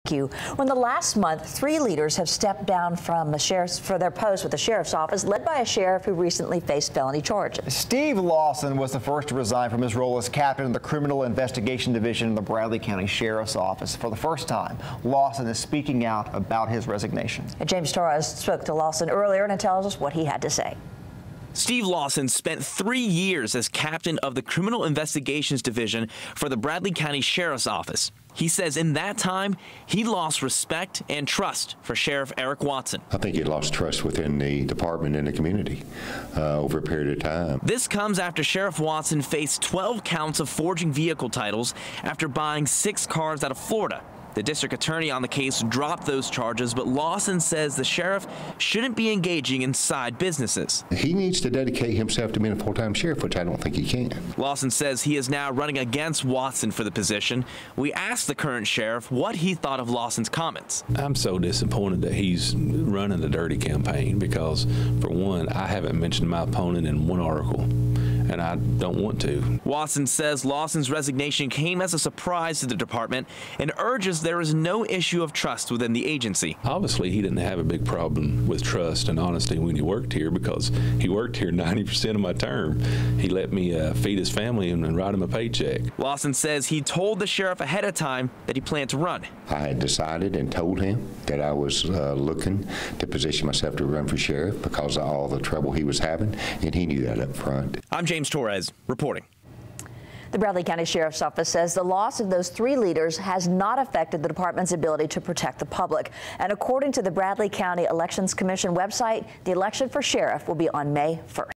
When the last month, 3 leaders have stepped down from their posts with the sheriff's office, led by a sheriff who recently faced felony charges. Steve Lawson was the first to resign from his role as captain of the Criminal Investigation Division in the Bradley County Sheriff's Office. For the first time, Lawson is speaking out about his resignation. And James Torres spoke to Lawson earlier and tells us what he had to say. Steve Lawson spent 3 years as captain of the Criminal Investigations Division for the Bradley County Sheriff's Office. He says in that time, he lost respect and trust for Sheriff Eric Watson. I think he lost trust within the department and the community over a period of time. This comes after Sheriff Watson faced 12 counts of forging vehicle titles after buying 6 cars out of Florida. The district attorney on the case dropped those charges, but Lawson says the sheriff shouldn't be engaging in side businesses. He needs to dedicate himself to being a full-time sheriff, which I don't think he can. Lawson says he is now running against Watson for the position. We asked the current sheriff what he thought of Lawson's comments. I'm so disappointed that he's running a dirty campaign because, for one, I haven't mentioned my opponent in one article, and I don't want to. Watson says Lawson's resignation came as a surprise to the department and urges there is no issue of trust within the agency. Obviously, he didn't have a big problem with trust and honesty when he worked here because he worked here 90% of my term. He let me feed his family and write him a paycheck. Lawson says he told the sheriff ahead of time that he planned to run. I had decided and told him that I was looking to position myself to run for sheriff because of all the trouble he was having, and he knew that up front. I'm James Torres reporting. The Bradley County Sheriff's Office says the loss of those 3 leaders has not affected the department's ability to protect the public. And according to the Bradley County Elections Commission website, the election for sheriff will be on May 1st.